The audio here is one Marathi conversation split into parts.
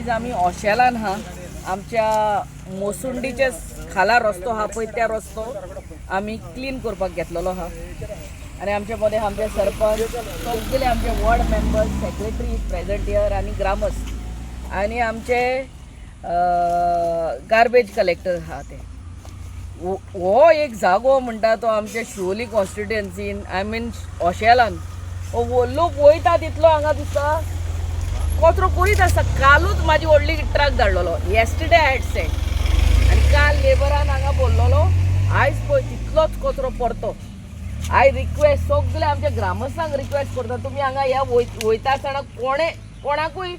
आयज आमी ओशेलान हा आमच्या मोसुंडीचे खाला रस्तो हा पळय त्या रस्तो आमी क्लीन करपाक घेतलेलो हा आणि आमचे मध्ये आमचे सरपंच सगळे आमचे ward members secretary present here आणि ग्रामस्थ आणि आमचे गार्बेज कलेक्टर हा ते हो एक जागो म्हणटा तो आमच्या शिवोली कॉन्स्टिट्युएन्सीन आय मीन ओशेलान लोक वयता तितलो हांगा दिसता कचरो करीत आसता. कालूच म्हाजी व्हडली ट्रक धाडलेलो येस्टरडे आय हॅड सेंड आनी काल लेबरान हांगा बोललेलो आयज पळय तितलोच कचरो पडतो. आय रिक्वेस्ट सगळे आमच्या ग्रामस्थांक रिक्वेस्ट करता तुम्ही हांगा ह्या वयता आसतना कोणाकूय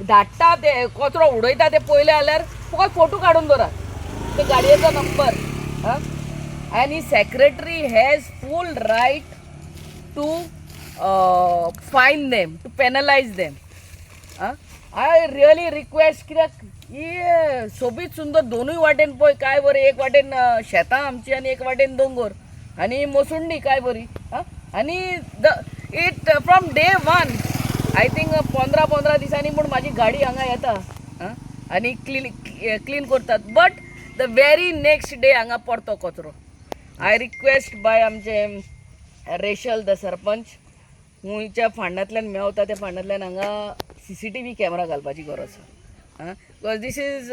धाडटा ते कचरो उडयता ते पयले जाल्यार फकत फोटो काडून दवरा ते गाडयेचो नंबर आनी secretary has full right to fine them to penalise them. I really request कित्याक ही सोबीत सुंदर दोनूय वाटेन पळय काय बरें एक वाटेन शेतां आमची आनी एक वाटेन दोंगर आनी मोसुंडी काय बरी आनी it from day one I think 15 दिसांनी म्हूण म्हाजी गाडी हांगा येता आनी क्लीन करतात but the very next day हांगा पडतो कचरो. आय रिक्वेस्ट बाय आमचे रेशल द सरपंच हुंयच्या फांडांतल्यान मेवता त्या फांडांतल्यान हांगा CCTV कॅमेरा घालपाची गरज आसा because this is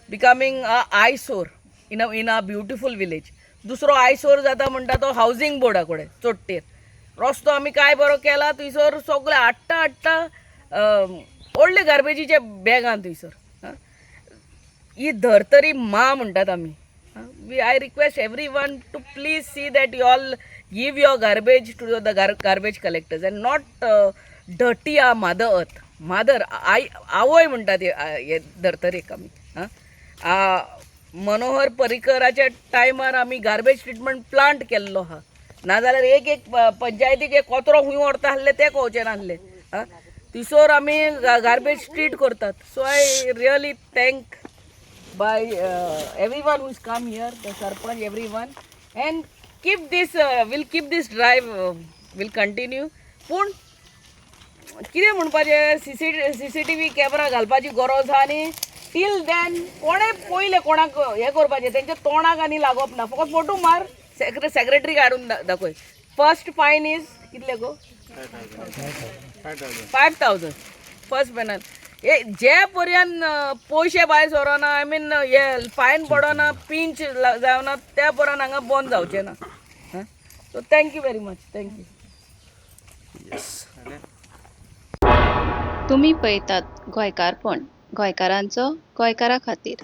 becoming a eyesore in a beautiful village. दुसरो आयसोर जाता म्हणटा तो हावजींग बोर्डा कडेन चोडटेर रस्तो आमी काय बरो केला थंयसर सगळे हाडटा व्हडले गार्बेजीचे बॅगान थंयसर ही धर्तरी मा म्हणटात आमी. I request everyone to please see that you all give your garbage to the garbage collectors and not dirty our mother आवय म्हणटात हे धर्तरेक आमी. मनोहर पर्रीकराच्या टायमार आमी गार्बेज ट्रिटमेंट प्लांट केल्लो आहा नाजाल्यार एक पंचायतीक एक कचरो खूंय व्हरता आसले ते कळचे नासले थिसोर आमी गार्बेज ट्रीट करतात. So I really thank by everyone who's come here the sarpanch everyone and keep this drive will continue. पूण कितें म्हणपाचें CCTV कॅमेरा घालपाची गरज आहा आनी टील देन कोणें पयलें कोणाक हें करपाचें तेंच्या तोंडाक आनी लागप ना फकत फोटो मार सेक्रेटरी काडून दाखय. फर्स्ट फायन इज कितले गो 5,000 फर्स्ट पेनल. हे जे पर्यंत पयशे भायर सरोना आय मीन हे फायन पडना पिंच जावना त्या पर्यंत हांगा बंद जावचें ना. So thank you very much. Thank you. तुम्ही पळयतात गोंयकारपण गोंयकारांचो गोंयकारा खातीर.